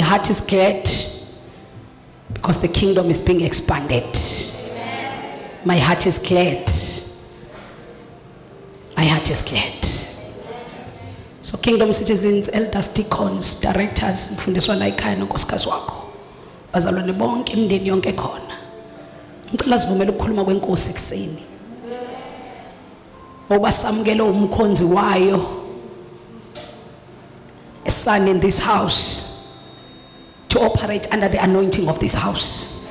heart is glad because the kingdom is being expanded. Amen. My heart is glad. My heart is glad. So kingdom citizens, elders, deacons, directors, mfundiswa la ikhaya nonkosikazi wakho. Bazalwane bonke imndeni yonke khona. Ngicela sivumele ukukhuluma kwenkosi ekseni. Ngoba samukele umkhonzi wayo. A son in this house to operate under the anointing of this house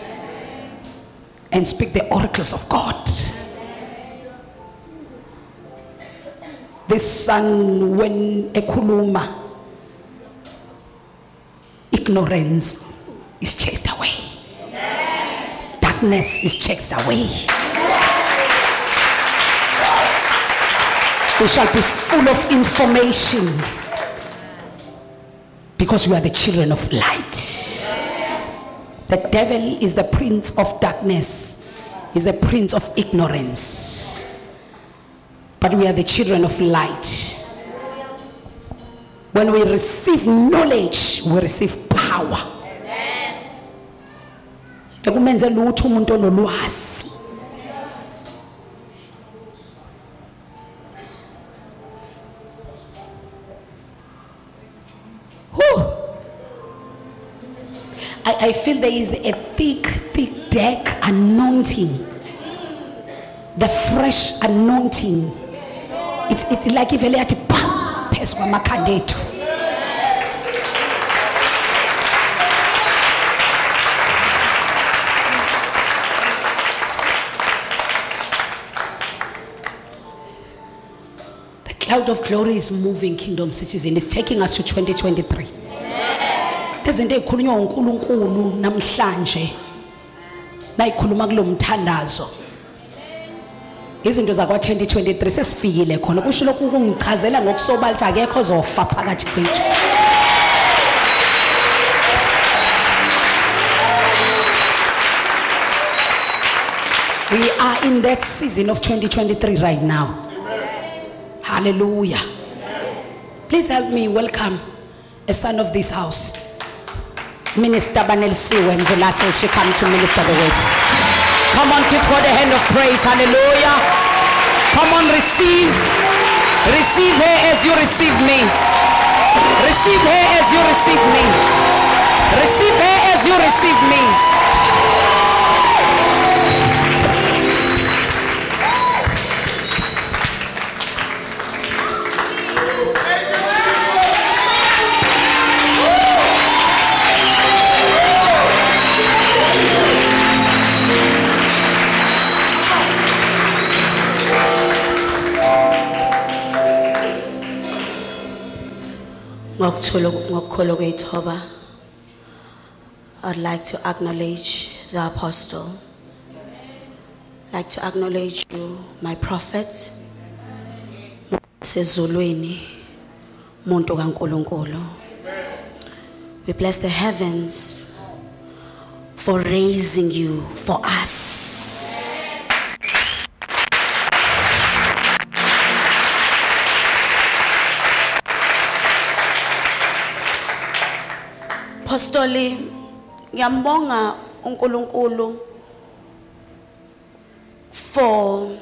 and speak the oracles of God. This son, when ekhuluma, ignorance is chased away. Darkness is chased away. We shall be full of information because we are the children of light. The devil is the prince of darkness, is a prince of ignorance. But we are the children of light. When we receive knowledge, we receive power. Ekumenze lutho umuntu onolwazi. I feel there is a thick dark anointing. The fresh anointing. It's like if you let it pass kwa makandetu. The cloud of glory is moving, Kingdom Citizen. It's taking us to 2023. Izinto ezikhulunywa uNkulunkulu namhlanje nayikhuluma kulomthandazo izinto zakwa 2023 sesifikile khona kusho lokhu kungichazela ngokusobala ukuthi akekho ozofa phakathi kwethu. We are in that season of 2023 right now. Hallelujah. Please help me welcome a son of this house. Minister Banelisiwe, Mvelase, she come to minister the word. Come on, give God a hand of praise. Hallelujah. Come on, receive. Receive her as you receive me. Receive her as you receive me. Receive her as you receive me. I'd like to acknowledge the apostle. I'd like to acknowledge you, my prophet. We bless the heavens for raising you for us. Apostoli, ngiyambonga uNkulunkulu for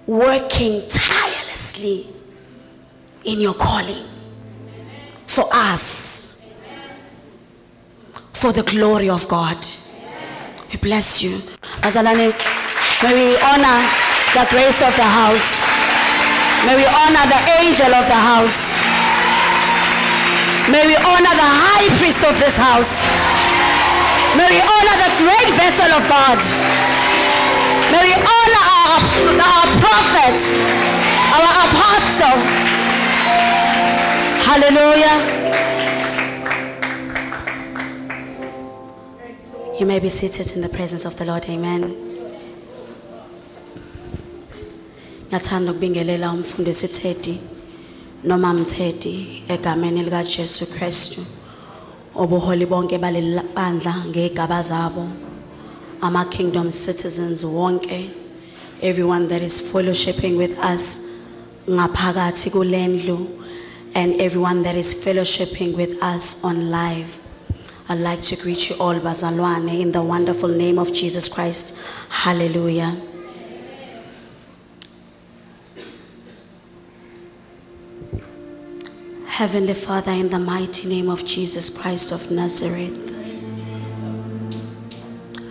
working tirelessly in your calling for us, for the glory of God. We bless you. Azalane, may we honor the grace of the house. May we honor the angel of the house. May we honor the high priest of this house. May we honor the great vessel of God. May we honor our prophets, our apostle. Hallelujah. You may be seated in the presence of the Lord. Amen. Ngiyathanda ukubingelela umfundisi Teddy noma mthethe egameni lika Jesu Kristu obuholi bonke balebandla ngegaba zabo ama kingdom citizens wonke, everyone that is fellowshipping with us ngaphakathi kulendlu, and everyone that is fellowshipping with us on live. I'd like to greet you all, bazalwane, in the wonderful name of Jesus Christ. Hallelujah. Heavenly Father, in the mighty name of Jesus Christ of Nazareth,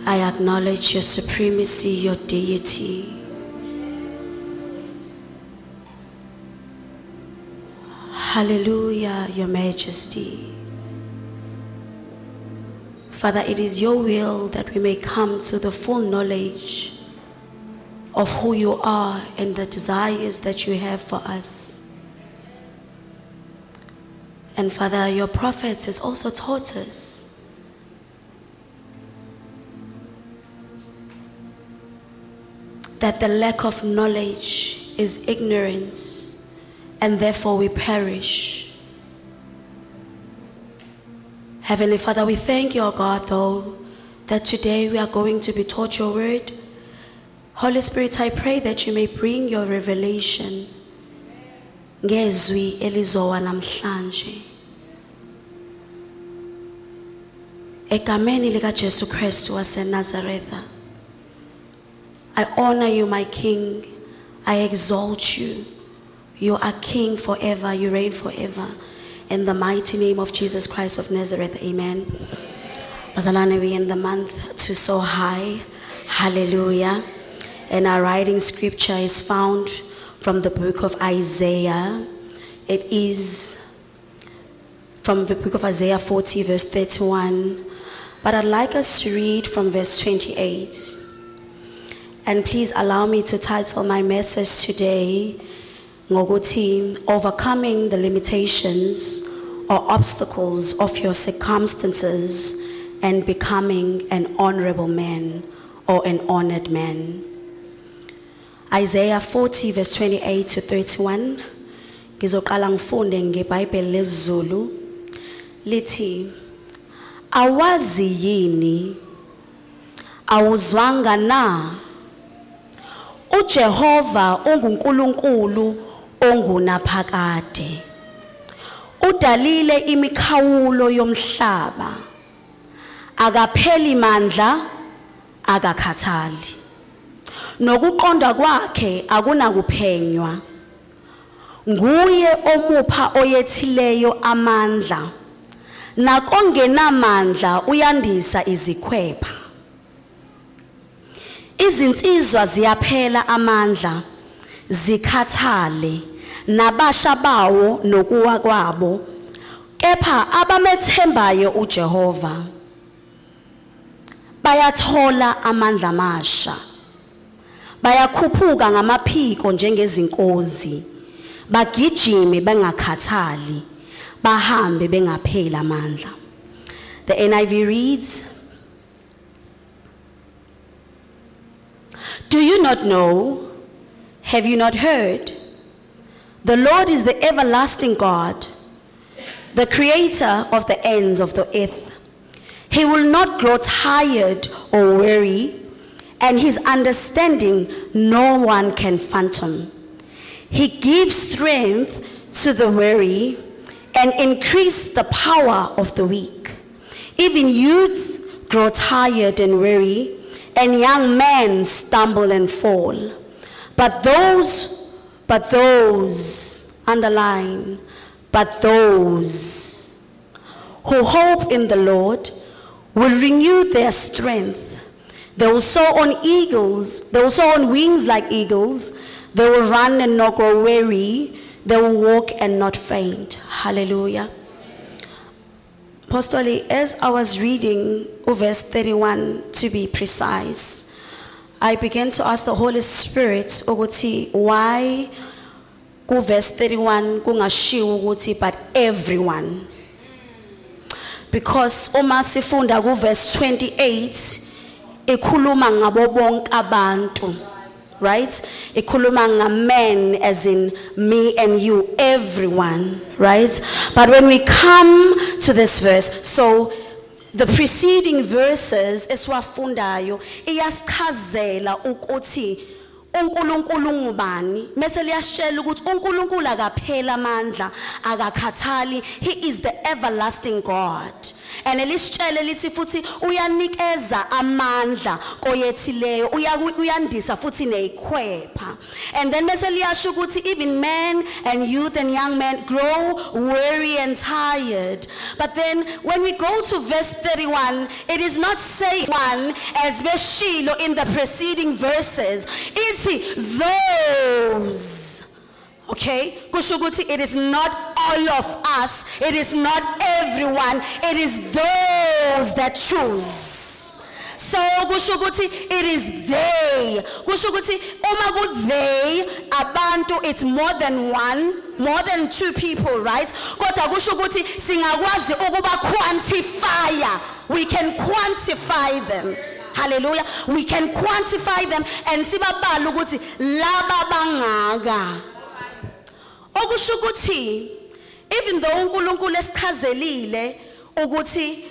I acknowledge your supremacy, your deity. Hallelujah, your majesty. Father, it is your will that we may come to the full knowledge of who you are and the desires that you have for us. And Father, your prophets has also taught us that the lack of knowledge is ignorance, and therefore we perish. Heavenly Father, we thank you, O God, though, that today we are going to be taught your word. Holy Spirit, I pray that you may bring your revelation ngezwi elizowa namhlanje. Egameni lika Jesu Kristu wase Nazareth. I honor you, my King. I exalt you. You are King forever. You reign forever. In the mighty name of Jesus Christ of Nazareth. Amen. Bazalwane, we in the month to so high. Hallelujah. And our writing scripture is found from the book of Isaiah. It is from the book of Isaiah 40 verse 31. But I'd like us to read from verse 28. And please allow me to title my message today, ngokuthi, overcoming the limitations or obstacles of your circumstances and becoming an honorable man or an honored man. Isaiah 40 verse 28 to 31. Ngizoqala ngifunde ngeBhayibheli lesiZulu. Lithi, awazi yini, awuzwanga na, uJehova unguNkulunkulu ongunaphakade. Udalile imikhawulo yomhlaba, akapheli mandla, akakhathali. Nokuqonda kwakhe akunakuphenywa. Nguye omupha oyethileyo amandla, nakongenamandla uyandisa izikhwepha. Izinsizwa ziyaphela amandla, zikhathale, nabasha bawo nokuwa kwabo, kepha abamethembayo uJehova bayathola amandla amasha. Bayakhuphuka ngamaphiko njengezinkozi, bagijime bengakhathali, bahambe bengapheli amandla. The NIV reads, do you not know? Have you not heard? The Lord is the everlasting God, the creator of the ends of the earth. He will not grow tired or weary, and his understanding no one can fathom. He gives strength to the weary and increase the power of the weak. Even youths grow tired and weary, and young men stumble and fall. But those, underline, but those who hope in the Lord will renew their strength. They will soar on eagles, they will soar on wings like eagles. They will run and not grow weary. They will walk and not faint. Hallelujah. Apostoli, as I was reading verse 31 to be precise, I began to ask the Holy Spirit, ukuthi, why ku verse 31 kungashiwo ukuthi but everyone? Because uma sifunda ku verse 28 ikhuluma ngabo bonke abantu, right? Ikhuluma ngamen as in me and you, everyone, right? But when we come to this verse, so the preceding verses eswafundayo iyasichazela ukuthi uNkulunkulu ngubani, mase liyashela ukuthi uNkulunkulu akaphela amandla, akakhathali. He is the everlasting God. and lisitshele lithi futhi uyanikeza amandla koyethileyo uyandisa futhi neyikhwepha. And then bese liyasho ukuthi even men and youth and young men grow weary and tired. But then when we go to verse 31, it is not saying one as beshilo in the preceding verses. It's those. Okay, kusho ukuthi it is not all of us, it is not everyone, it is those that choose. So kusho ukuthi it is they. Kusho ukuthi uma ku they abantu, it's more than one, more than two people, right? Kodwa kusho ukuthi singakwazi ukuba quantify. We can quantify them. Hallelujah. We can quantify them and sibabala ukuthi laba bangaka. Okusho ukuthi even though uNkulunkulu esichazelile ukuthi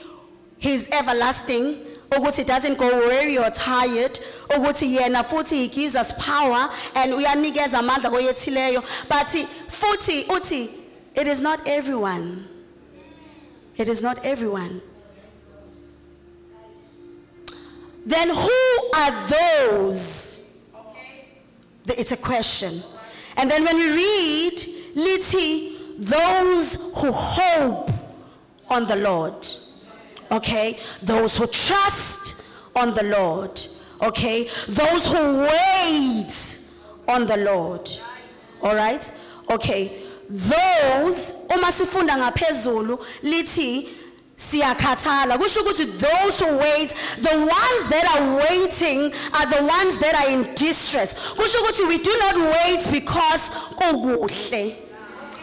he's everlasting, ukuthi doesn't go weary or tired, ukuthi yena futhi he gives us power and uyanikeza amandla koyethileyo, but futhi uthi it is not everyone. It is not everyone. Then who are those? It's a question. And then when we read, liti, those who hope on the Lord. Okay? Those who trust on the Lord. Okay? Those who wait on the Lord. All right? Okay. Those, uma sifunda ngaphezulu, liti, siyakhathala. Kusho ukuthi those who wait, the ones that are waiting are the ones that are in distress. Kusho ukuthi we do not wait because kukuhle.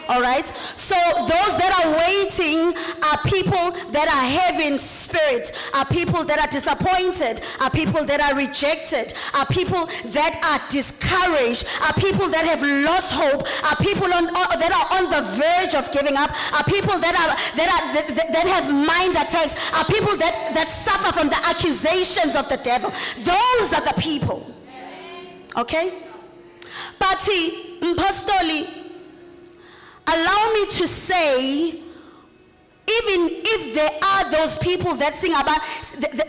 All right, so those that are waiting are people that are heavy in spirit, are people that are disappointed, are people that are rejected, are people that are discouraged, are people that have lost hope, are people that are on the verge of giving up, are people that have mind attacks, are people that suffer from the accusations of the devil. Those are the people. Okay, but mpostoli, allow me to say, even if there are those people that sing about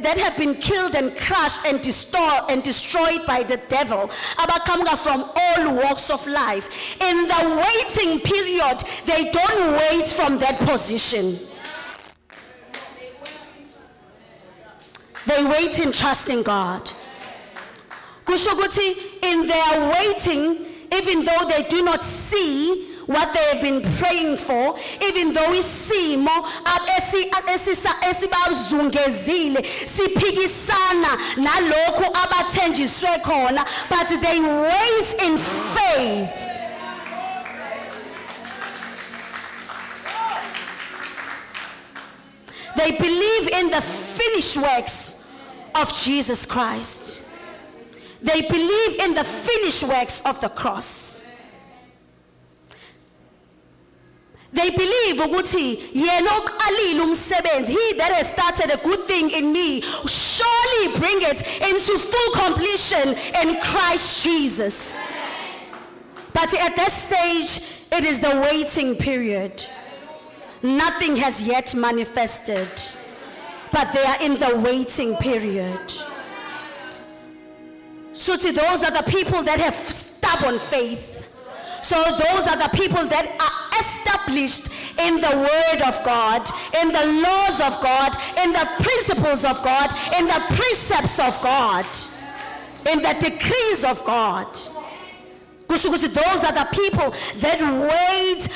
that have been killed and crushed and destroyed by the devil, abakamga from all walks of life, in the waiting period, they don't wait from that position. They wait in trusting God. Kushuguti, in their waiting, even though they do not see what they have been praying for, even though we see more esibazungezile siphikisana nalokho abathenjiswe khona, but they wait in faith. They believe in the finished works of Jesus Christ. They believe in the finished works of the cross. They believe ukuthi yena oqalile umsebenzi, he that has started a good thing in me, surely bring it into full completion in Christ Jesus. But at this stage, it is the waiting period. Nothing has yet manifested, but they are in the waiting period. So to those are the people that have stubborn faith. So those are the people that are established in the word of God, in the laws of God, in the principles of God, in the precepts of God, in the decrees of God. Those are the people that wait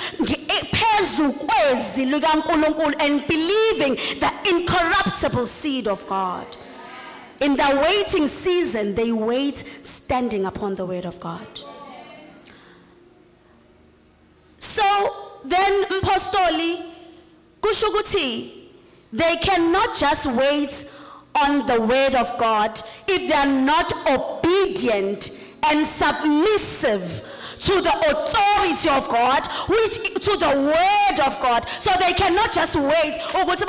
and believing the incorruptible seed of God. In the waiting season, they wait standing upon the word of God. So then, mpostoli, kushuguti, they cannot just wait on the word of God if they are not obedient and submissive to the authority of God, to the word of God. So they cannot just wait, okay, but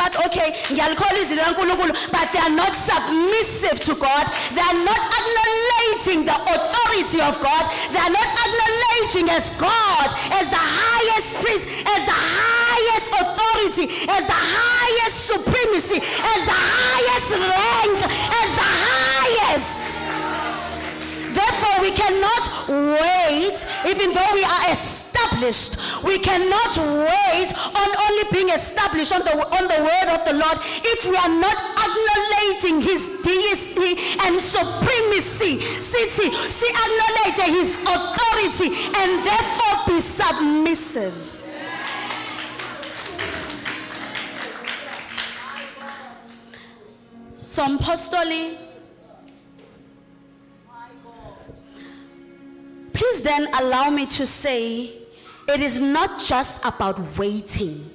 they are not submissive to God. They are not acknowledging the authority of God. They are not acknowledging as God, as the highest priest, as the highest highest authority, as the highest supremacy, as the highest rank, as the highest. Therefore, we cannot wait, even though we are established. We cannot wait on only being established on the word of the Lord if we are not acknowledging his deity and supremacy. See, acknowledge his authority and therefore be submissive. Some apostolic. Please then allow me to say, it is not just about waiting.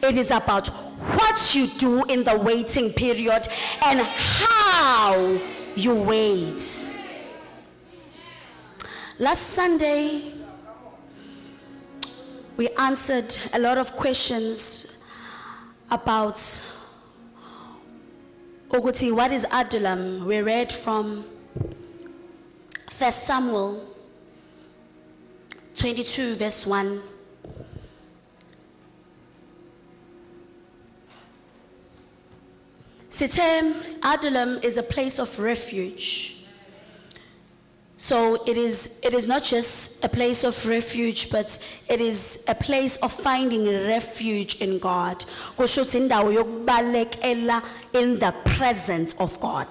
It is about what you do in the waiting period and how you wait. Last Sunday, we answered a lot of questions about Oguti, what is Adullam? We read from 1 Samuel 22 verse 1. Sithem, Adullam is a place of refuge. So it is not just a place of refuge, but it is a place of finding refuge in God. In the presence of God.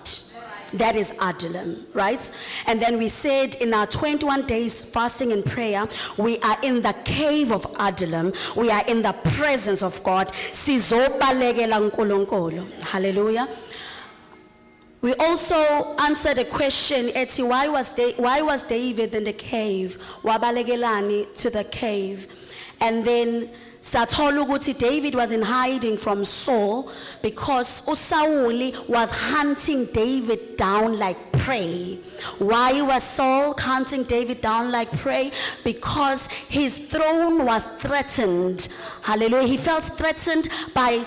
That is Adullam, right? And then we said in our 21 days fasting and prayer, we are in the cave of Adullam. We are in the presence of God. Hallelujah. We also answered a question, Eti, why was David in the cave? Wabalegelani to the cave. And then Satoluguti, David was in hiding from Saul because Saul was hunting David down like prey. Why was Saul hunting David down like prey? Because his throne was threatened. Hallelujah. He felt threatened by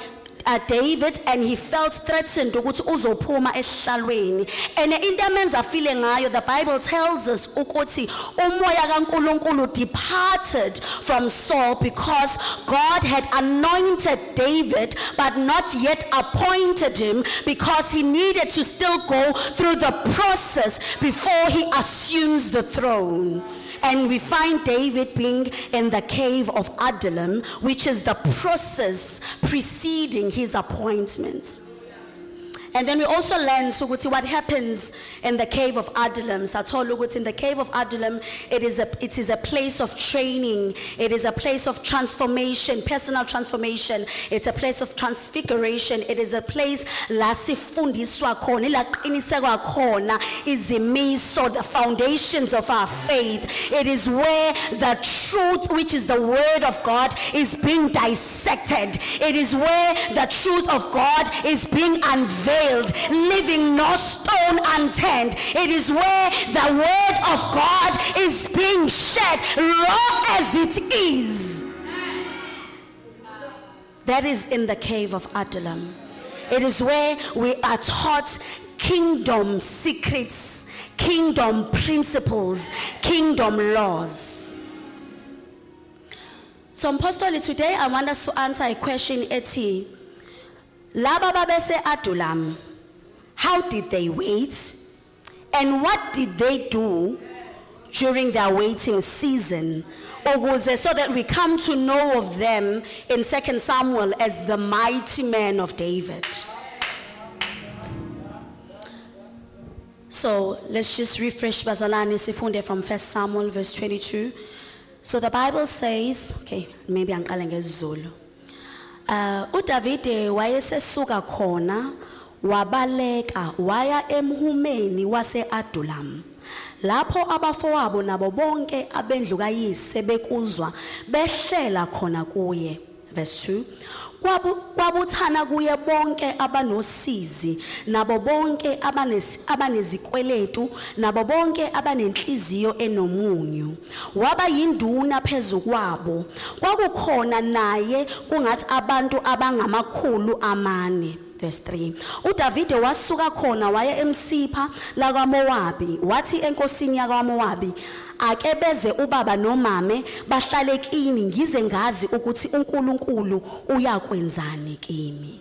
David, and he felt threatened ukuthi uzophuma ehlalweni. And in the men's feeling, the Bible tells us ukuthi umoya kaNkulunkulu departed from Saul because God had anointed David but not yet appointed him, because he needed to still go through the process before he assumes the throne. And we find David being in the cave of Adullam, which is the process preceding his appointment. And then we also learned what happens in the cave of Adullam. In the cave of Adullam, it is a place of training. It is a place of transformation, personal transformation. It's a place of transfiguration. It is a place la sifundiswa khona, la qinisekwa khona izimiso, the foundations of our faith. It is where the truth, which is the word of God, is being dissected. It is where the truth of God is being unveiled, leaving no stone unturned. It is where the word of God is being shed raw as it is. That is in the cave of Adullam. It is where we are taught kingdom secrets, kingdom principles, kingdom laws. So apostolic, today I want us to answer a question, Eti. Laba babese Adullam, how did they wait? And what did they do during their waiting season? So that we come to know of them in 2 Samuel as the mighty man of David. So let's just refresh Bazalani Sifunde from 1 Samuel verse 22. So the Bible says, okay, maybe I'm calling it Zulu. uDavide wayesesuka khona wabaleka waya emhumeni wase-Adullam, lapho abafowabo nabo bonke abendlu kayise bekuzwa behlela khona kuye. Verse 2. Kwabuthana kuye bonke abanosizi, nabo bonke abanezikweletu, nabo bonke abanenhliziyo enomunyu. Waba yinduna phezu kwabo. Kwakukhona naye kungathi abantu abangamakhulu amane. Verse 3. uDavide wasuka khona waya emsipha lakwaMowabi, wathi enkosini yakwaMowabi, ake beze ubaba nomame bahlale kini ngize ngazi ukuthi uNkulunkulu uyakwenzani kimi.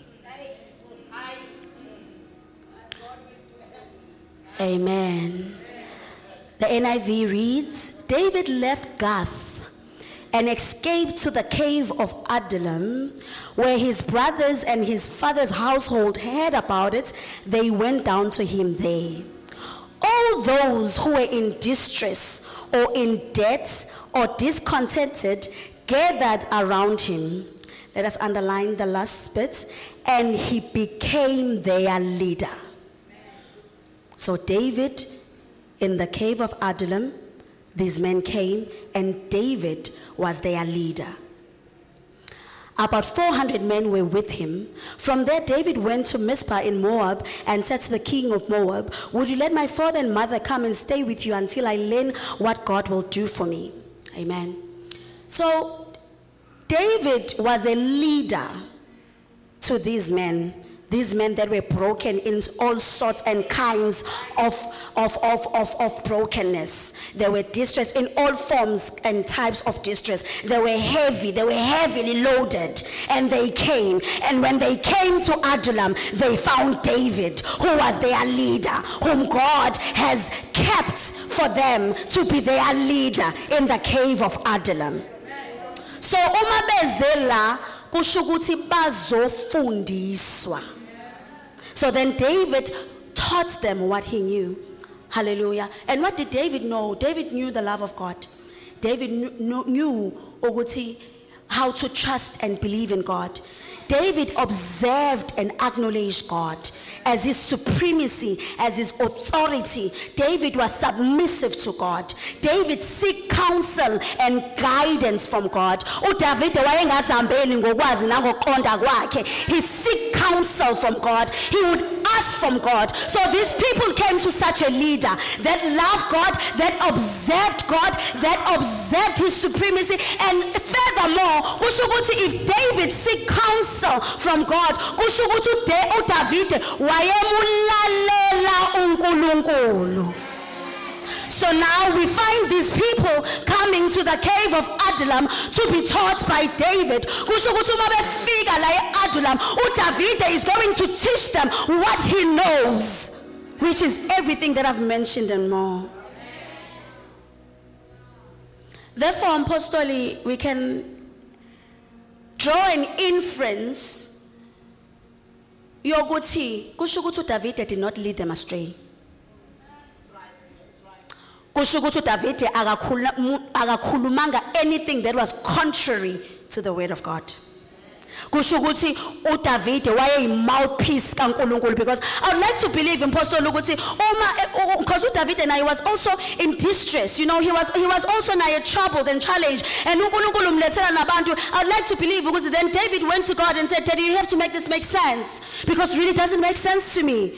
Amen. The NIV reads, David left Gath and escaped to the cave of Adullam, where his brothers and his father's household heard about it. They went down to him there. All those who were in distress or in debt or discontented gathered around him. Let us underline the last bit. And he became their leader. So David, in the cave of Adullam, these men came and David was their leader. About 400 men were with him. From there, David went to Mizpah in Moab and said to the king of Moab, would you let my father and mother come and stay with you until I learn what God will do for me? Amen. So David was a leader to these men that were broken in all sorts and kinds of brokenness. They were distressed in all forms and types of distress. They were heavily loaded, and they came. And when they came to Adullam, they found David, who was their leader, whom God has kept for them to be their leader in the cave of Adullam. So uma bezela kusho ukuthi bazofundiswa. So then David taught them what he knew. Hallelujah. And what did David know? David knew the love of God. David knew how to trust and believe in God. David observed and acknowledged God as his supremacy, as his authority. David was submissive to God. David seek counsel and guidance from God. He seek counsel from God. He would ask from God. So these people came to such a leader that loved God, that observed God, that observed his supremacy. And furthermore, if David seek counsel from God, so now we find these people coming to the cave of Adullam to be taught by David. David is going to teach them what he knows, which is everything that I've mentioned and more. Therefore, apostoli, we can draw an inference. Yoguti, kushugutu David did not lead them astray. Kushugutu David agakulumanga anything that was contrary to the word of God. Kushuguti uDavid waye mouthpiece kaNkulunkulu, because I would like to believe in Pastor Luguti because David and I was also in distress. You know, he was also now troubled and challenged, and I would like to believe, because then David went to God and said, Daddy, you have to make this make sense, because it really doesn't make sense to me.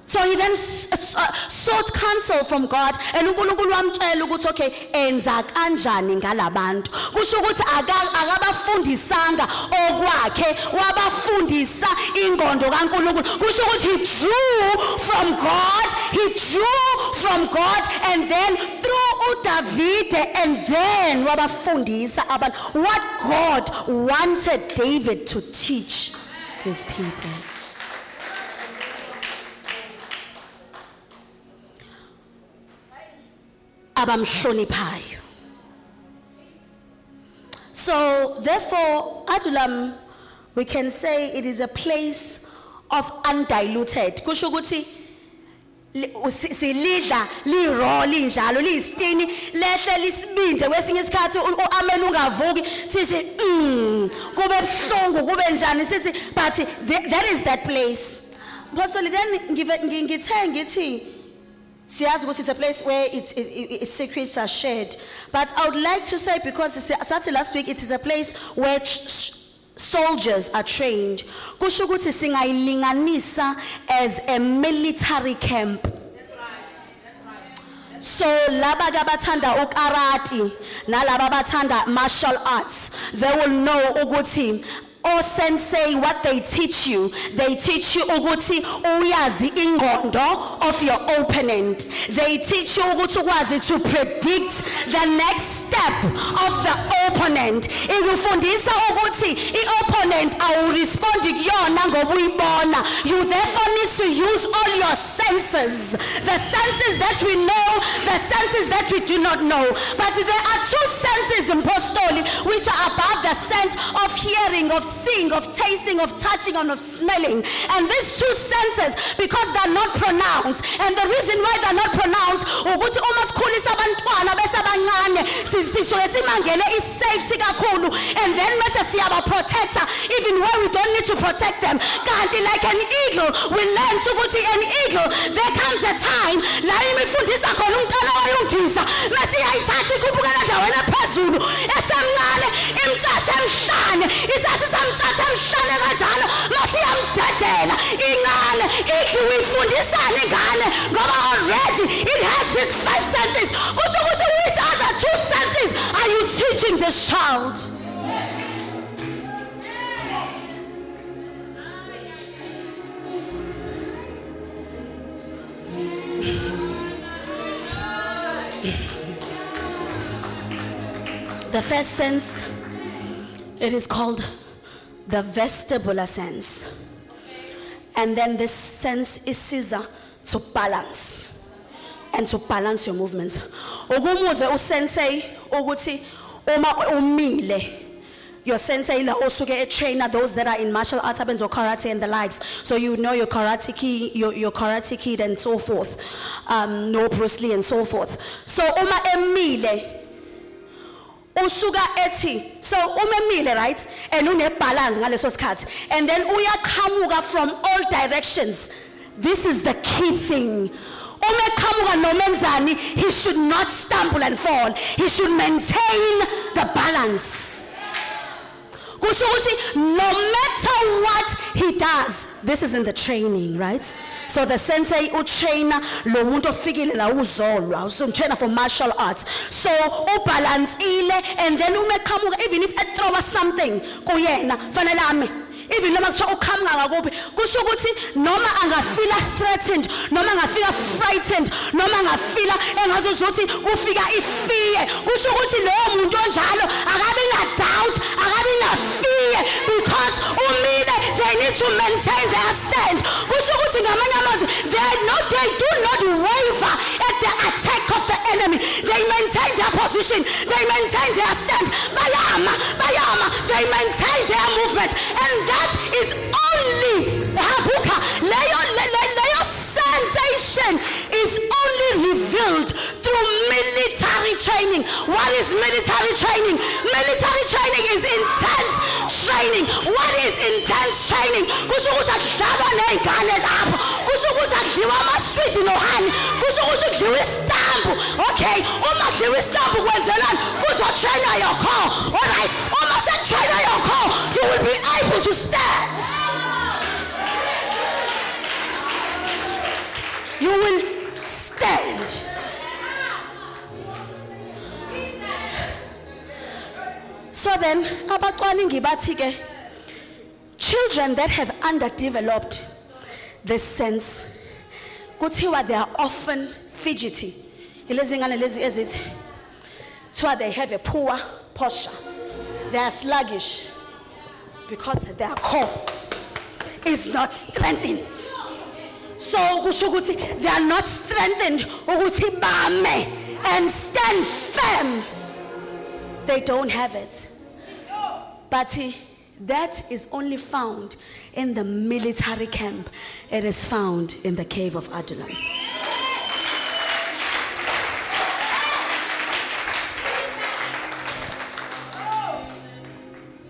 So he then sought counsel from God, and uNkulunkulu wamtshela ukuthi okay, enza kanjani ngalabantu. Kusho ukuthi akabafundisanga okwakhe, wabafundisa ingqondo kaNkulunkulu. Kusho ukuthi he drew from God, and then through uDavid, and then wabafundisa abantu what God wanted David to teach his people. So therefore, Adullam, we can say it is a place of undiluted. Kusho ukuthi silidla li-raw linjalo liyisitini lehle lisibinde kwesinye isikhathi amen ungavuki sithi kube buhlungu kube njani sithi, but that is that place. Apostle, then ngithe ngithi siyazi ukuthi it's a place where its secrets are shared, but I would like to say, because last week, it is a place where soldiers are trained. Kusho ukuthi singayilinganisa as a military camp. That's right. So laba abathanda ukarati nalaba abathanda martial arts, they will know ukuthi or sensei, what they teach you ukuthi uyazi ingqondo of your opponent. They teach you ukuthi ukwazi to predict the next step of the opponent. Ikufundisa ukuthi i-opponent awurespond kuyona ngoba uyibona. You therefore need to use all your senses, the senses that we know, the senses that we do not know. But there are two senses in apostoli which are above the sense of hearing, of seeing, of tasting, of touching, and of smelling. And these two senses, because they're not pronounced, and the reason why they're not pronounced, ukuthi uma sikhulisa abantwana bese abancane sisuke simangele i-safe kakhulu, and then bese siyaba protector even where we don't need to protect them. Kanti like an eagle, we learn ukuthi an eagle, there comes a time la imifundisa khona umntwana wayongisa mase iyayithatha ikhuphukela ndaweni ephezulu esemncane imthatha emhlane isathi samthatha emhlane kanjalo mase iyamdedela ingane ithi uyifundisana ingane ngoba already it has these 5 senses. Kusho ukuthi which other 2 senses are you teaching this child? The first sense, it is called the vestibular sense. And then this sense is Caesar to balance and to balance your movements. Ogumuze usensei ukuthi uma umile, your sensei la osuke a trainer, those that are in martial arts, happens or karate and the likes. So you know your karate ki, your karate kid and so forth. No Bruce Lee and so forth. So uma emile usuka ethi, so umemile, right, and une balance ngaleso sikhathi, and then uyaqhamuka from all directions. This is the key thing. Umaqhamuka nomenzani, he should not stumble and fall. He should maintain the balance. No matter what he does, this is in the training, right? So the sensei utrainer lo muntu ofikile la uzolwa, so trainer for martial arts. So ubalance ile, and then umaqhamuka, even if I throw something kuyena fanele ame. Even noma kuthiwa uqhamuka ngakuphi, kusho ukuthi noma angafila threatened, noma angafila frightened, noma angafila engazuthi kufika ifear, kusho ukuthi lowo muntu onjalo akabe na doubt, akabe na fear, because umile, they need to maintain their stand. Kusho ukuthi ngamanye amazwi, they do not waver at the attack of the enemy. They maintain their position, they maintain their stand. Bayama, they maintain their movement, and that is only habuka. Layo sensation is only revealed through military training. What is military training? Military training is intense training. What is intense training? Kusho ukuthi akudlaba ney'ngane lapho. Kusho ukuthi akudliwa amaswidi nohani. Kusho ukuthi kudliwa istambu. Okay, uma kudliwa istambu kwenzelani? Kuzotraina your core. Alright, uma setraina your core, you will be able to stand. You will stand. So then, abacwaningi bathi ke, children that have underdeveloped this sense, kuthiwa they are often fidgety. Ilezi ngane lezi ezithi, kuthiwa they have a poor posture. They are sluggish because their core is not strengthened. So kusho ukuthi they are not strengthened ukuthi bame and stand firm. They don't have it. But that is only found in the military camp. It is found in the cave of Adullam.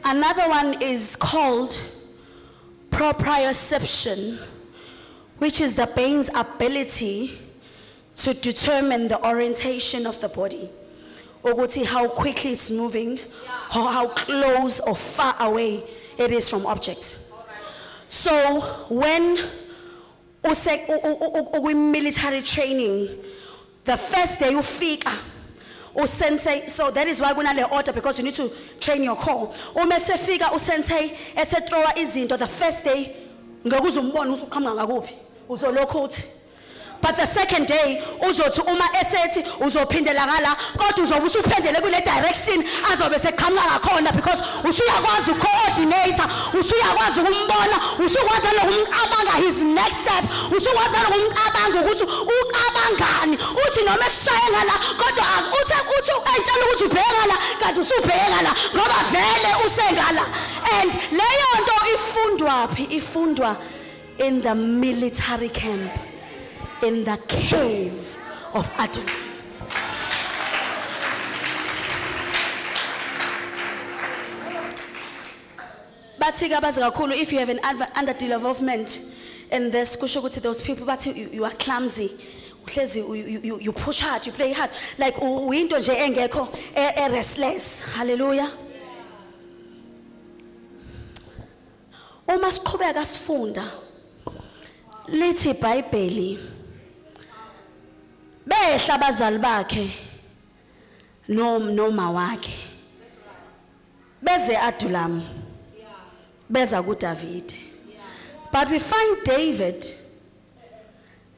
Another one is called proprioception, which is the brain's ability to determine the orientation of the body. Ukuthi how quickly it's moving, or how close or far away it is from objects. So when military training, the first day you fika, Sensei, so that is why we have order, because you need to train your core. Umesefika Sensei esetrowa izinto the first day ngokuzumbona usuqhamuka ngakuphi uzolokho uthi. But the second day uzothi uma esethi uzophindela ngala kodwa uzobe usuphendele kule direction azobe seqhamuka ngakhona, because usuyakwazi ucoordinate, usuyakwazi ukumbona, usukwazi nokumcabanga his next step, usukwazi nokumcabanga ukuthi ucabangani, uthi noma ekushaya ngala kodwa uthi ayitshela ukuthi ubheka ngala kanti usubheka ngala ngoba vele usengala. And leyo nto ifundwa phi? Ifundwa in the military camp, in the cave of Adullam. Bathika bazi kakhulu if you have an underdevelopment in this, kusho ukuthi those people bathi you are clumsy, you push hard, you play hard, like uyinto nje engekho restless. Hallelujah. Uma siqhubeka sifunda lithi iBhayibheli behla abazali bakhe noma wakhe beze Adullam beza kuDavid, but we find David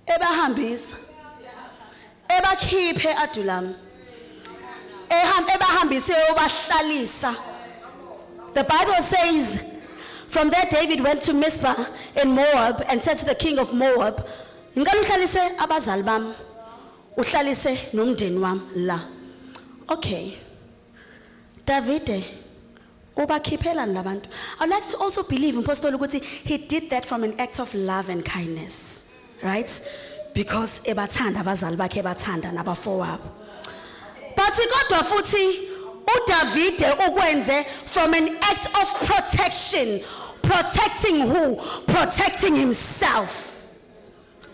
ebahambisa ebakhiphe Adullam ebahambise ubahlalisa. The Bible says from there David went to Mizpah in Moab and said to the king of Moab, ngicela uhlalise abazali bami uhlalise nomndeni wami la. Okay, David ubakhiphela labantu. I'd like to also believe in Apostle ukuthi he did that from an act of love and kindness, right? Because ebathanda abazali bakhe ebathanda nabafowabo. But kodwa futhi uDavid ukwenze from an act of protection. Protecting who? Protecting himself.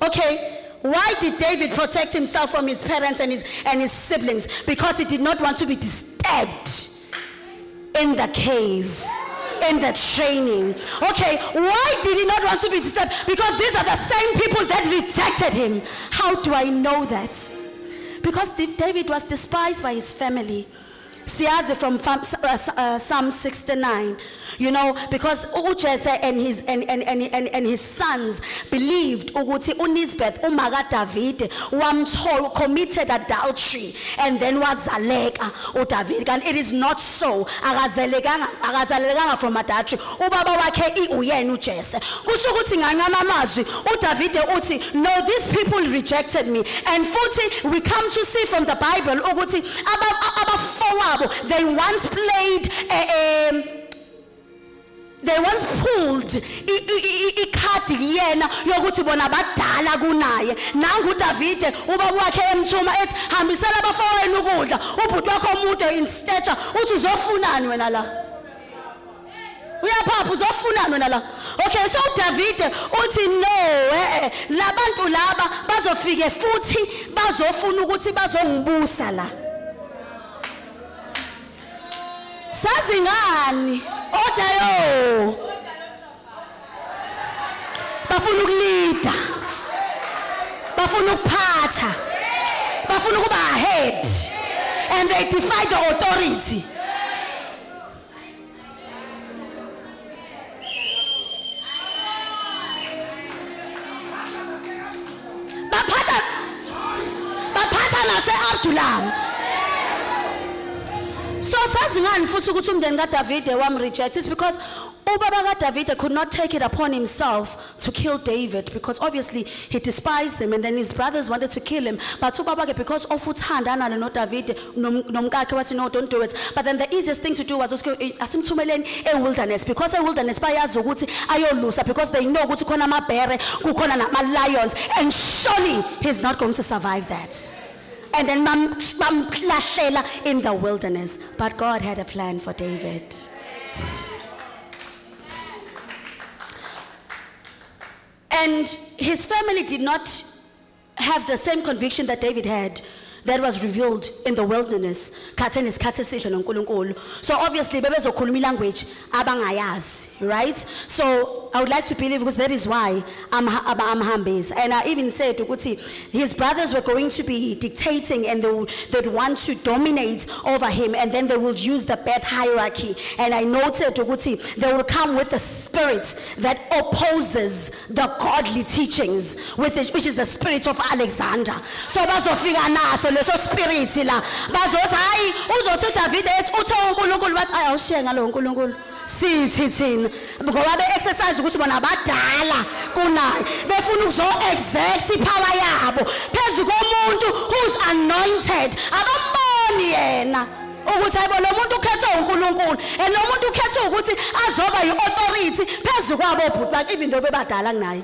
Okay, why did David protect himself from his parents and his siblings? Because he did not want to be disturbed in the cave, in the training. Okay, why did he not want to be disturbed? Because these are the same people that rejected him. How do I know that? Because David was despised by his family. Siyazi from Psalm 69, you know, because Jesse and his sons believed ukuthi uNisbeth umaga David committed adultery and then wazaleka uDavid, and it is not so. Akazalekanga from adultery. Ubaba wakhe uyena uJesse. Kusho ukuthi nganyama amazwi uDavid uthi no, these people rejected me. And futhi we come to see from the Bible ukuthi abafowabo they once played they once pulled ikhadi yena yokuthi bona badala kunaye. Nangu uDavid ubaba wakhe emthuma ethi hambisela abafowenu ukudla, ubhuti wakho omude in stature, uthi uzofunani wena la? Uyaphapha uzofunani wena la? Okay, so David uthi no, labantu laba bazofike futhi bazofuna ukuthi bazongibusa la. Sazi ngani? Oda yo. Bafuna ukulida. Bafuna ukuphatha. Bafuna ukuba ahead. And they defy the authority. Baphatha nase Adullam. So sazingani futhi ukuthi umndeni kaDavid wamreject is because ubaba kaDavid could not take it upon himself to kill David, because obviously he despised him, and then his brothers wanted to kill him, but ubaba ke because of uthandana no David nomkakhe wathi no, don't do it. But then the easiest thing to do was asimthumeleni wilderness, because wilderness bayazi ukuthi ayolusa, because they know ukuthi khona amabhere kukhona nama lions, and surely he's not going to survive that. And then bamlahlela in the wilderness. But God had a plan for David. And his family did not have the same conviction that David had, that was revealed in the wilderness. So obviously bebezokhuluma language abangayazi, right? So I would like to believe, because that is why I'm humble. And I even said ukuthi his brothers were going to be dictating, and they'd want to dominate over him, and then they will use the bad hierarchy. And I noted ukuthi they will come with the spirit that opposes the godly teachings, which is the spirit of Alexander. So bazofika naso leso spirit la bazothi hayi uzothi uDavid ethi uthe uNkulunkulu bathi ayawushiya ngalo uNkulunkulu sithi thina ngoba be-exercise ukuthi bona abadala kunayo befuna ukuzo-exact ipower yabo phezu komuntu who's anointed abamboni yena ukuthi hayibo lo muntu ukhethwe uNkulunkulu, and lo muntu ukhethwe ukuthi azoba yi-authority phezu kwabo bhuti bakhe even though bebadala kunaye.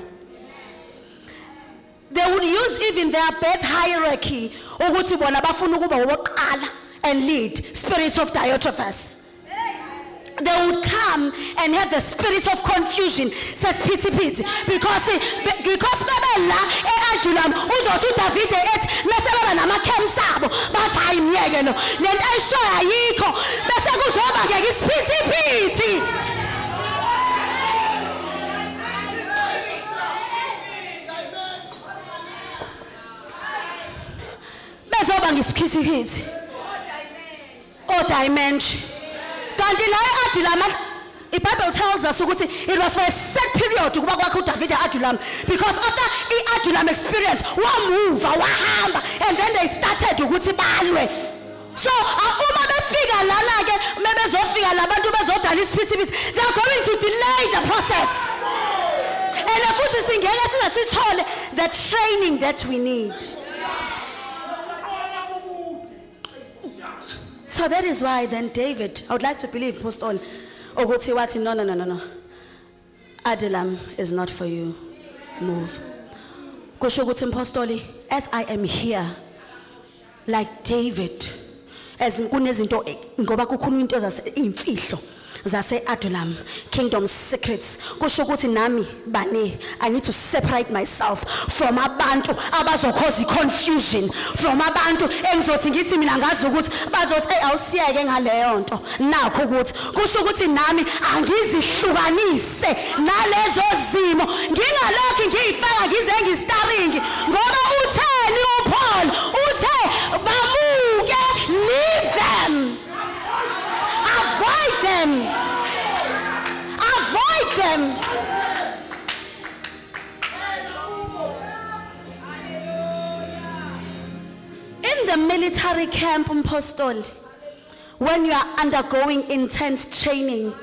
They would use even their bad hierarchy ukuthi bona bafuna ukuba wokuqala and lead, spirits of Diotrephes. They would come and have the spirit of confusion, says pity, because bebela eAdulam uzothi uDavid ethi bese baba namakhamsabo bathi hayi miyeke lo lento ayishoyo ayikho bese kuzoba ke isiphithiphithi. Bezoba ngisiphithiphithi or dimension. Kanti la eAdulam, the Bible tells us ukuthi it was for a set period to kuba kwakho uDavid eAdulam, because after eAdulam experience wamuva wahamba, and then they started ukuthi balwe. So uma befika lana ke mebezofika labantu bezodala isiphithiphithi, they are going to delay the process. And futhi singeke sithole the training that we need. So that is why then David, I would like to believe, post on ukuthi wathi no, Adulam is not for you, move. Kusho ukuthi mpostoli, as I am here like David, as kunezinto ngoba kukhuluma into zase Adulam, kingdom secrets. Kusho ukuthi nami bani, I need to separate myself from abantu abazokhoza confusion, from abantu engizothi ngithi mina ngazi ukuthi bazothi awusiyeke ngaleyo nto. Nakho ukuthi kusho ukuthi nami angizihlukanise nalezo zimo, ngingalokho ngiyifaka ngize ngistaringi ngoba utheni uPaul uthe bamuke, leave them. Avoid them. Avoid them. In the military camp, Apostle, when you are undergoing intense training,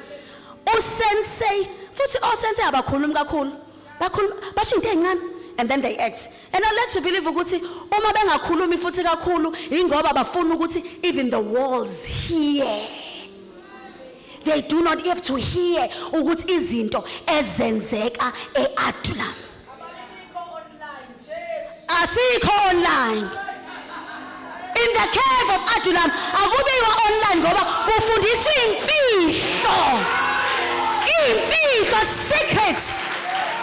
sensei abakhuluma kakhulu, basho into encane, and then they act. And I like to believe ukuthi uma bengakhulumi futhi kakhulu ingoba bafuna ukuthi even the walls hear. They do not have to hear ukuthi izinto ezenzeka eAdulam. Asikho online. In the cave of Adulam, akubiwa online ngoba kufundiswa imfihlo, secrets.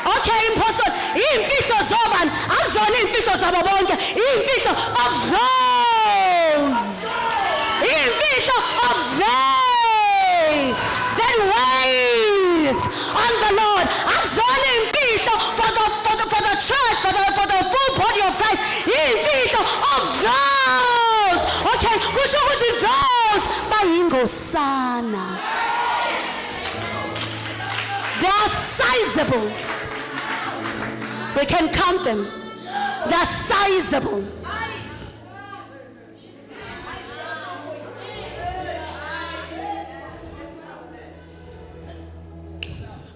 Okay, imposter, imfihlo zoban, akuzona imfihlo zabo bonke, imfihlo of those. Imfihlo of they that wait on the Lord. Akuzona imfihlo for the church, for the full body of Christ. Imfihlo of those. Okay, kusho ukuthi those bayingosana. They are sizable. We can count them. They're sizable.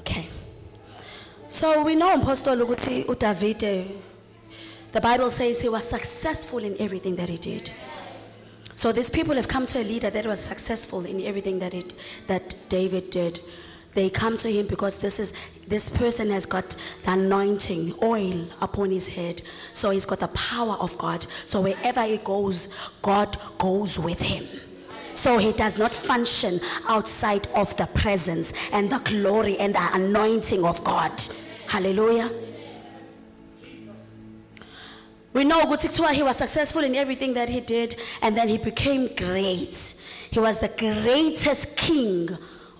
Okay. So we know Apostle ukuthi uDavid, the Bible says he was successful in everything that he did. So these people have come to a leader that was successful in everything that David did. They come to him because this person has got the anointing oil upon his head. So he's got the power of God. So wherever he goes, God goes with him. So he does not function outside of the presence and the glory and the anointing of God. Hallelujah. We know Gutsiktua, he was successful in everything that he did, and then he became great. He was the greatest king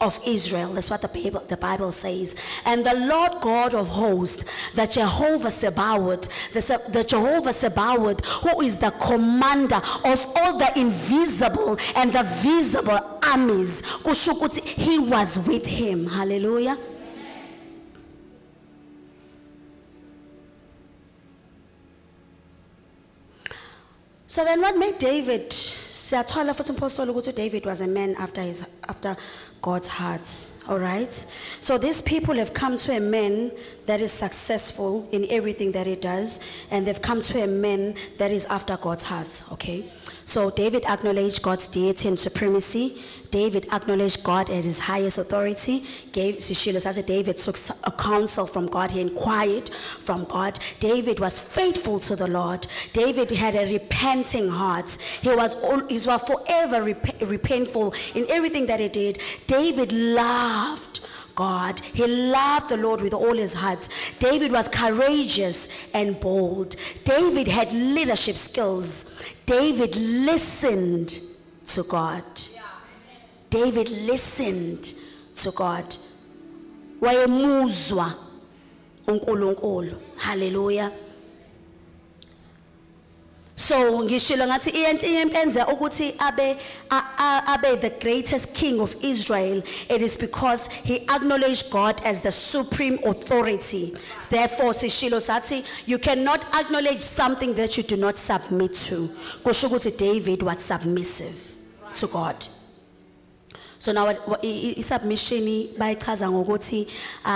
of Israel. That's what the Bible says. And the Lord God of hosts, the Jehovah Sabaoth, the Jehovah Sabaoth, who is the commander of all the invisible and the visible armies. He was with him. Hallelujah. So then what made David, David was a man after God's heart. All right. So these people have come to a man that is successful in everything that he does, and they've come to a man that is after God's heart. Okay. So David acknowledged God's deity and supremacy. David acknowledged God as his highest authority. David took a counsel from God. He inquired from God. David was faithful to the Lord. David had a repenting heart. He was forever repentful in everything that he did. David loved God. He loved the Lord with all his heart. David was courageous and bold. David had leadership skills. David listened to God. David listened to God. Wayemuzwa uNkulunkulu. Hallelujah. So ngishilo ngathi iyenza ukuthi abe the greatest king of Israel. It is because he acknowledged God as the supreme authority. Therefore sishilo sathi you cannot acknowledge something that you do not submit to. Kusho ukuthi David was submissive to God. So now submission bayichaza ngokuthi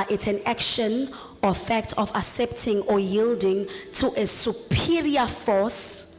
it's an action or fact of accepting or yielding to a superior force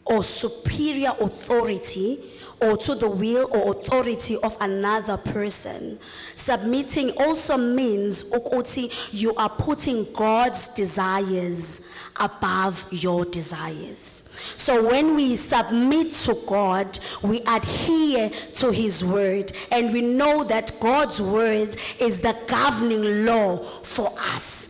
or superior authority, or to the will or authority of another person. Submitting also means ukuthi you are putting God's desires above your desires. So when we submit to God, we adhere to his word, and we know that God's word is the governing law for us.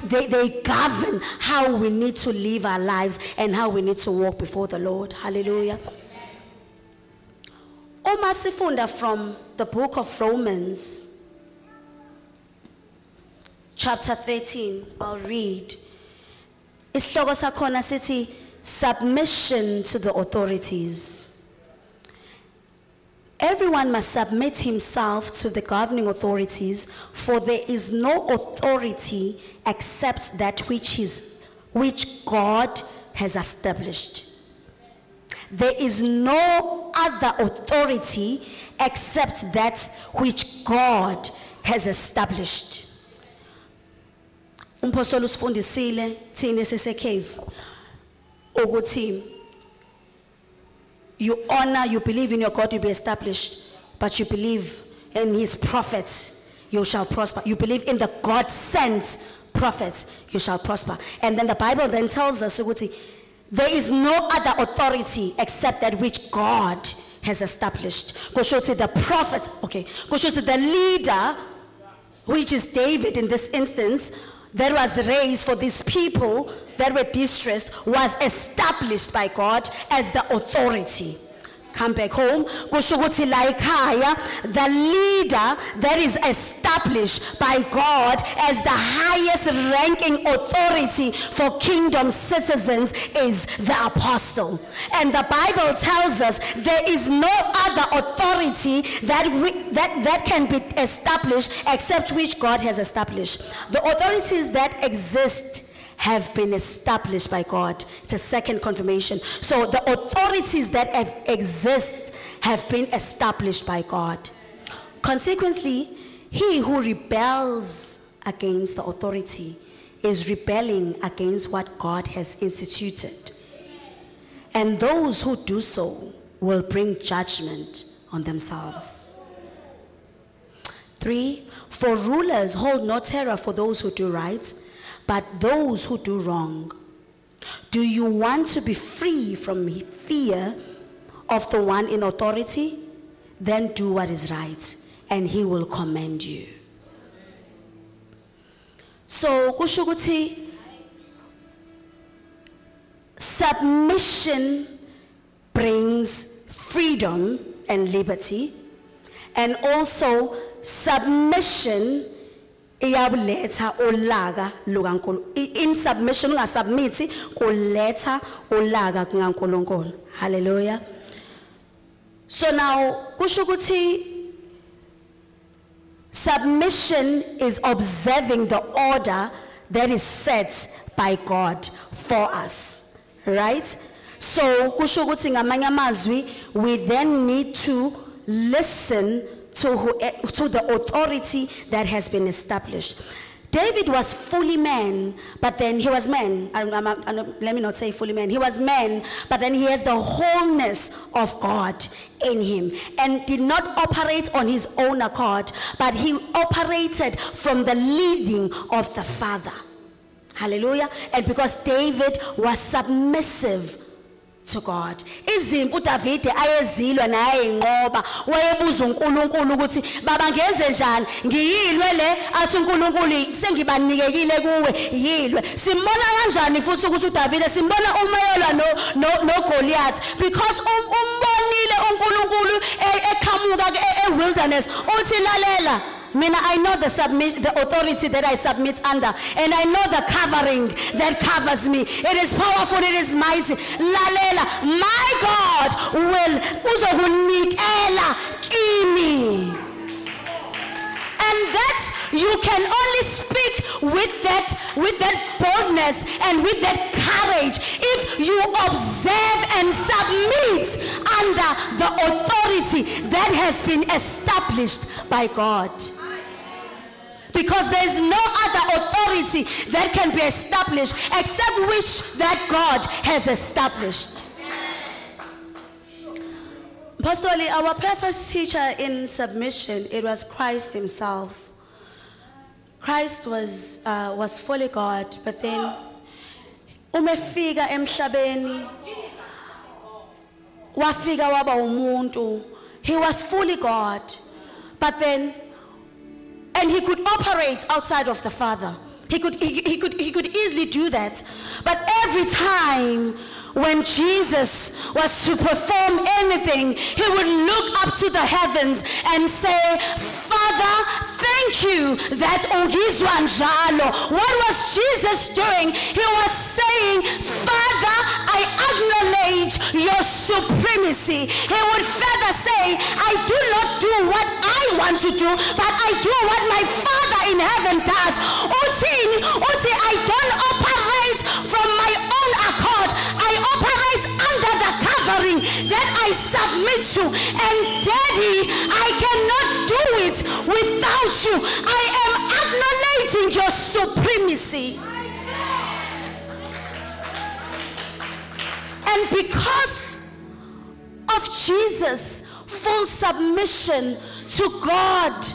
They govern how we need to live our lives and how we need to walk before the Lord. Hallelujah. Uma sifunda from the book of Romans, chapter 13, I'll read. Isihloko sakhona sithi submission to the authorities. Everyone must submit himself to the governing authorities, for there is no authority except that which God has established. There is no other authority except that which God has established. Umpostoli usifundisile thina sesecave ukuthi you honor, you believe in your God to be established, but you believe in his prophets, you shall prosper. You believe in the God sent prophets, you shall prosper. And then the Bible then tells us there is no other authority except that which God has established. The prophets, the leader, which is David in this instance, that was raised for these people that were distressed, was established by God as the authority. Come back home. The leader that is established by God as the highest ranking authority for kingdom citizens is the apostle. And the Bible tells us there is no other authority that can be established except which God has established. The authorities that exist have been established by God. It's a second confirmation. So the authorities that exist have been established by God. Consequently, he who rebels against the authority is rebelling against what God has instituted. And those who do so will bring judgment on themselves. 3, for rulers hold no terror for those who do right, but those who do wrong. Do you want to be free from fear of the one in authority? Then do what is right, and he will commend you. So, kusho ukuthi submission brings freedom, and liberty, and also submission iyabletha ulaga lukaNkulunkulu. In submission ungasubmit kuletha ulaga kuNkulunkulu. Hallelujah. So now kusho ukuthi submission is observing the order that is set by God for us, right? So kusho ukuthi ngamanye amazwi, we then need to listen to the authority that has been established. David was fully man, but then he was man. Let me not say fully man. He was man, but then he has the wholeness of God in him and did not operate on his own accord, but he operated from the leading of the Father. Hallelujah. And because David was submissive to God. Izimpu uDavid ayezilwa naye inqoba wayebuza uNkulunkulu ukuthi baba ngenze njani ngiyilwe le athi uNkulunkulu sengibanikekile kuwe yilwe. Simbona kanjani futhi ukuthi uDavid simbona umayelwa no Goliath because umbonile uNkulunkulu eqhamuka wilderness uthi lalela mina I know the authority that I submit under, and I know the covering that covers me. It is powerful, it is mighty. Lalela, my God will uzokunikela kimi. And that you can only speak with that boldness and with that courage if you observe and submit under the authority that has been established by God. Because there is no other authority that can be established except which that God has established. Pastorally, our perfect teacher in submission, it was Christ himself. Christ was fully God, but then umefika emhlabeni wafika waba umuntu. He was fully God, but then and he could operate outside of the Father. He could easily do that. But every time when Jesus was to perform anything, he would look up to the heavens and say, Father, thank you that ungizwa njalo. What was Jesus doing? He was saying, Father, I acknowledge your supremacy. He would further say, I do not do what I want to do, but I do what my Father in heaven does. Uti, I don't operate from my own accord. I operate under the covering that I submit to. And Daddy, I cannot do it without you. I am acknowledging your supremacy. And because of Jesus' full submission to God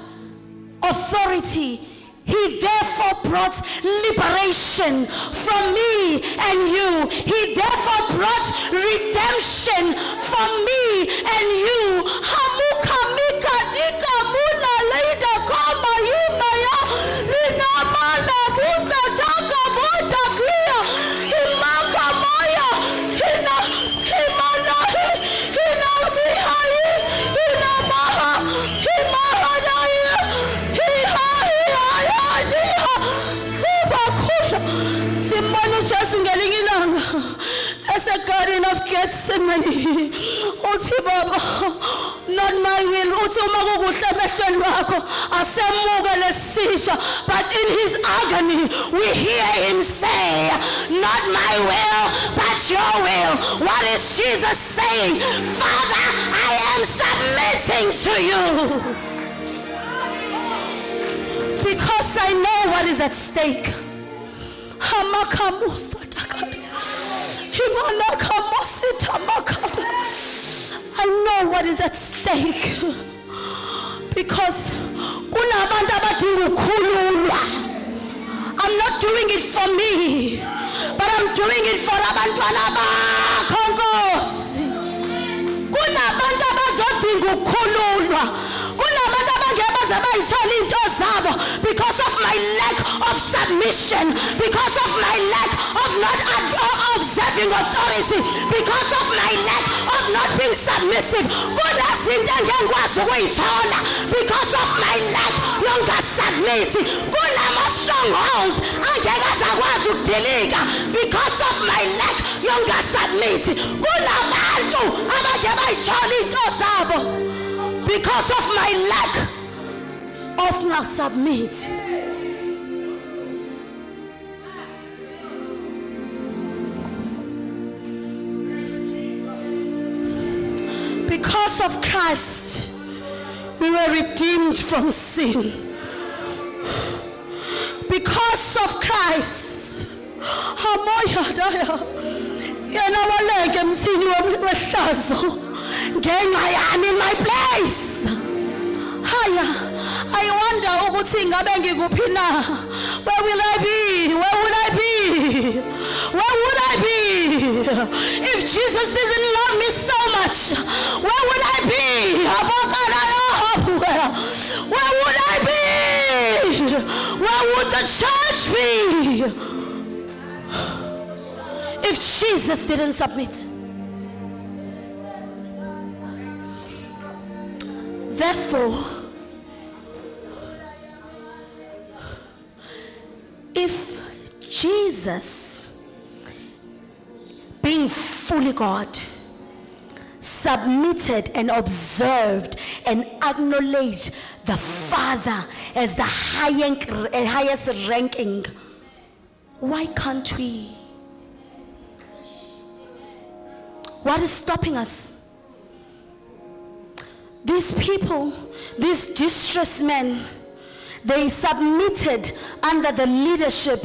authority, he therefore brought liberation from me and you. He therefore brought redemption from me and you. Hamuka mika dika muna leida kama yumaya linamana busa taka moda kia imaka maya himana hina mihai hina maha himahadaya Simone Jesu ngelinye ilanga as a garden of Gethsemane. Uthi baba, not my will. Uthi uma kukuhle emehlweni wakho asemuke lesisha. But in his agony we hear him say, not my will, but your will. What is Jesus saying? Father, I am submitting to you. Because I know what is at stake. I know what is at stake. Because I'm not doing it for me, but I'm doing it for abantwana bakho Nkosi. Kunabantu abazodinga ukukhululwa. Kunabantu abangebaze bayithola into zabo because of my lack of submission, because of my lack of not observing authority because of my lack of not being submissive. Kunazinto engengikwazi ukuyithola because of my lack yongasubmit. Kunama strongholds angeke azakwazi ukudilika because of my lack yongasubmit. Kunabantu abake bayithola into zabo because of my lack of not submit. Because of Christ, we were redeemed from sin. Because of Christ, I'm in my place. I wonder where will I be? Where would I be? Where would I be if Jesus didn't love me so much? Where would I be? Where would I be? Where would the church be if Jesus didn't submit? Therefore, if Jesus, being fully God, submitted and observed and acknowledged the Father as the highest ranking, why can't we? What is stopping us? These people, these distressed men, they submitted under the leadership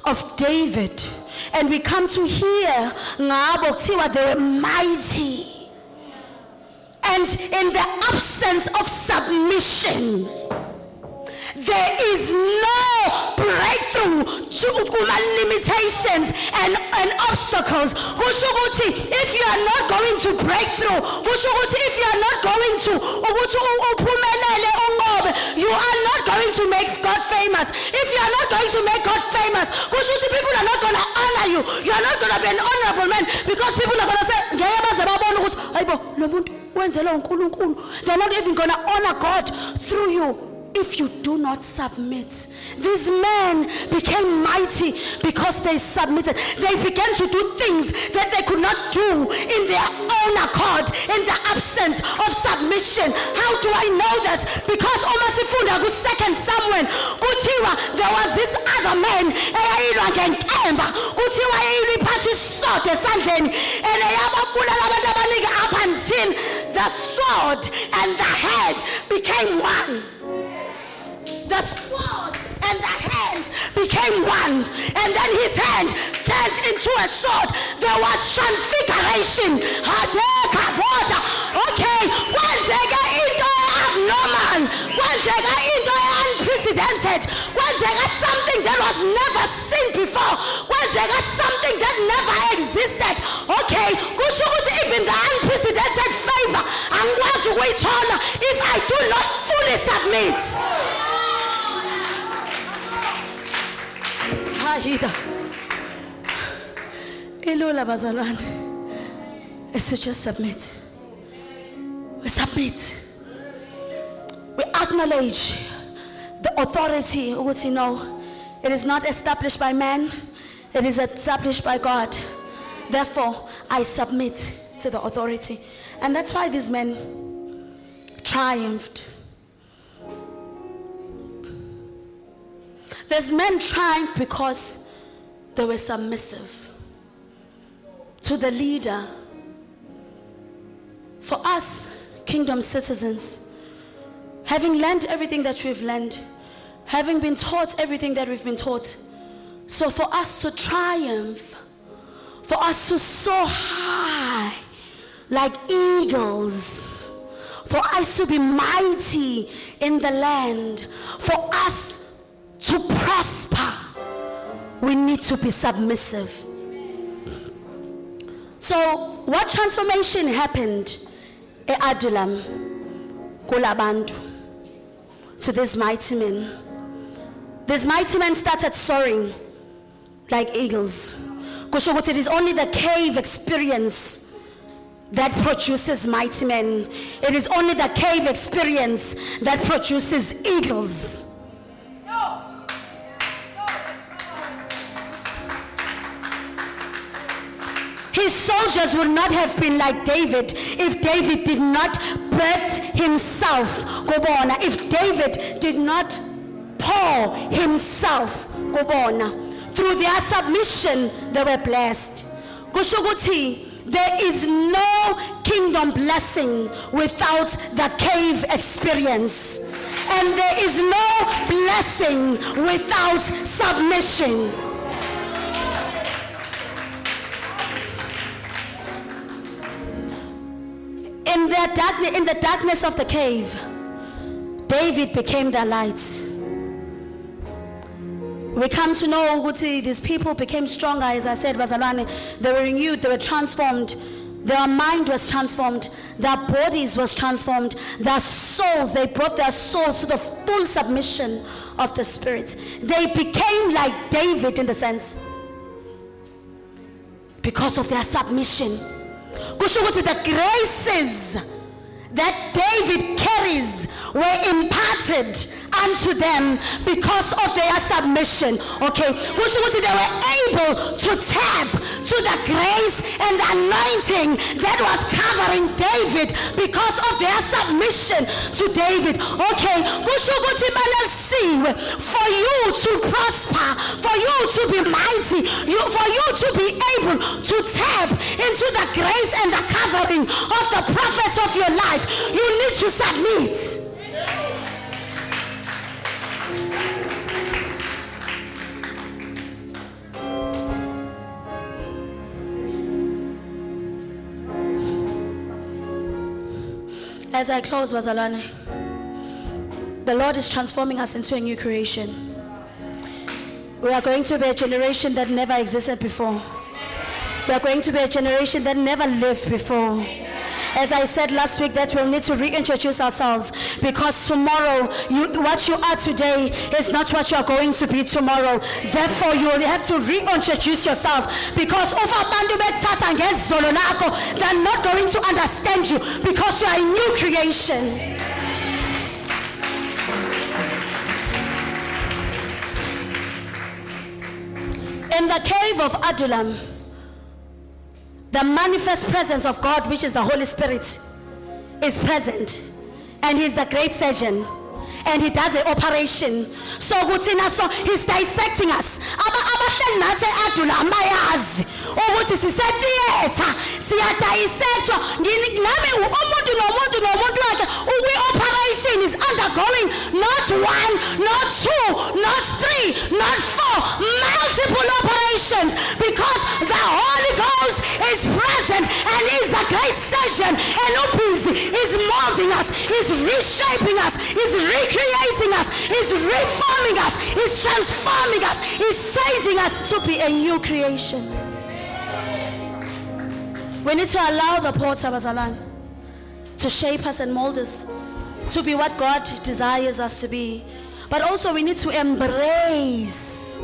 of David. And we come to hear they were mighty. And in the absence of submission, there is no breakthrough to limitations and obstacles. If you are not going to break through, if you are not going to, you are not going to make God famous. If you are not going to make God famous, people are not going to honor you. You are not going to be an honorable man because people are going to say, they're not even going to honor God through you. If you do not submit. These men became mighty because they submitted. They began to do things that they could not do in their own accord, in the absence of submission. How do I know that? Because almost if you 2 Samuel, there was this other man, up until the sword and the head became one. The sword and the hand became one, and then his hand turned into a sword. There was transfiguration. Okay, abnormal, unprecedented, something that was never seen before, something that never existed. Okay, even the unprecedented favor, if I do not fully submit. It's to just submit. We submit. We acknowledge the authority. It is not established by man, it is established by God. Therefore, I submit to the authority. And that's why these men triumphed. These men triumphed because they were submissive to the leader. For us, kingdom citizens, having learned everything that we've learned, having been taught everything that we've been taught, so for us to triumph, for us to soar high like eagles, for us to be mighty in the land, for us to prosper, we need to be submissive. So what transformation happened at Adulam, Kulabantu, to these mighty men? These mighty men started soaring like eagles. It is only the cave experience that produces mighty men. It is only the cave experience that produces eagles. His soldiers would not have been like David if David did not birth himself. If David did not pour himself. Through their submission, they were blessed. There is no kingdom blessing without the cave experience. And there is no blessing without submission. In the darkness of the cave, David became their light. We come to know ukuthi these people became stronger. As I said, bazalwane, they were renewed, they were transformed. Their mind was transformed, their bodies was transformed, their souls, they brought their souls to the full submission of the Spirit. They became like David in the sense because of their submission. The graces that David carries were imparted unto them because of their submission. Okay, they were able to tap to the grace and the anointing that was covering David because of their submission to David. Okay, for you to prosper, for you to be mighty, for you to be able to tap into the grace and the covering of the prophets of your life, you need to submit. As I close, Wazalane, the Lord is transforming us into a new creation. We are going to be a generation that never existed before. We are going to be a generation that never lived before. As I said last week, that we'll need to reintroduce ourselves, because tomorrow, what you are today is not what you are going to be tomorrow. Therefore, you will have to reintroduce yourself, because they're not going to understand you, because you are a new creation. In the cave of Adullam, the manifest presence of God, which is the Holy Spirit, is present, and He's the great surgeon, and He does an operation. So He's dissecting us. Operation is undergoing not one, not two, not three, not four, multiple operations, because the Holy Ghost is present and is the great surgeon, and is molding us, is reshaping us, is recreating us, is reforming us, is transforming us, is changing us to be a new creation. We need to allow the potter, Bazalan, to shape us and mold us to be what God desires us to be. But also we need to embrace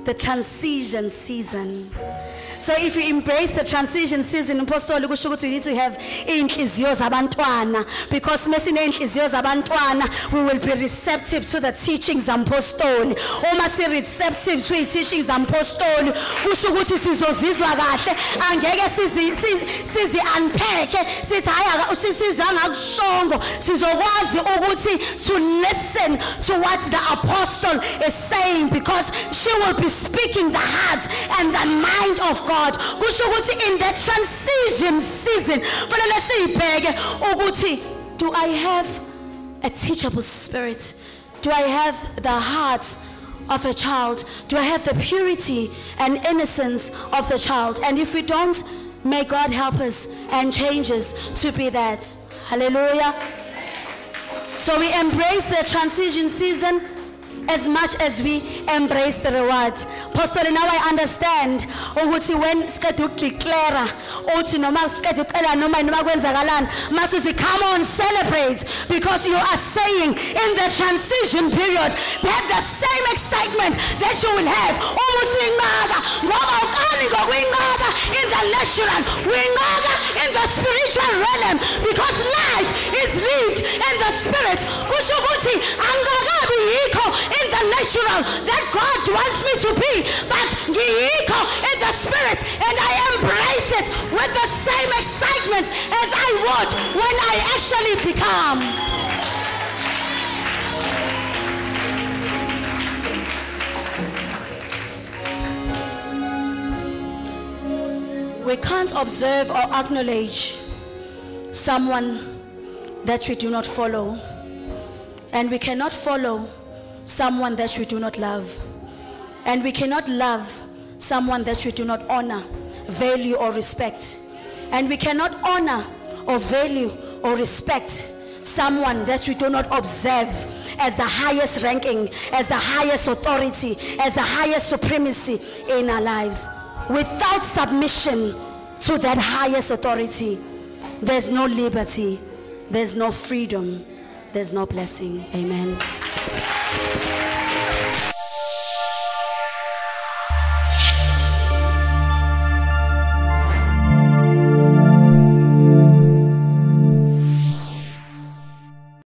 the transition season. So if we embrace the transition season, we need to have inhliziyo zabantwana, because we will be receptive to the teachings apostoli. Uma si receptive to the teachings apostoli, kusho ukuthi sizozizwa kahle, angeke sizi unpack, sithi haya sizanga kushongo, sizokwazi ukuthi to listen to what the apostle is saying, because she will be speaking the heart and the mind of God. In that transition season, do I have a teachable spirit? Do I have the heart of a child? Do I have the purity and innocence of the child? And if we don't, may God help us and change us to be that. Hallelujah. So we embrace the transition season, as much as we embrace the reward. Pastor, now I understand ukuthi when siqeda ukudeclare uthi noma siqeda ucela noma kwenzakalani masuthi come on celebrate, because you are saying in the transition period have the same excitement that you will have umusuyinqaka ngoba uqali ngokuyinqaka in the natural, uyinqaka in the spiritual realm, because life is lived in the spirit. Kusho ukuthi angakabi yikho in the natural that God wants me to be, but ngiyikho in the spirit, and I embrace it with the same excitement as I would when I actually become. We can't observe or acknowledge someone that we do not follow, and we cannot follow someone that we do not love, and we cannot love someone that we do not honor, value or respect, and we cannot honor or value or respect someone that we do not observe as the highest ranking, as the highest authority, as the highest supremacy in our lives. Without submission to that highest authority, there's no liberty, there's no freedom, there's no blessing. Amen.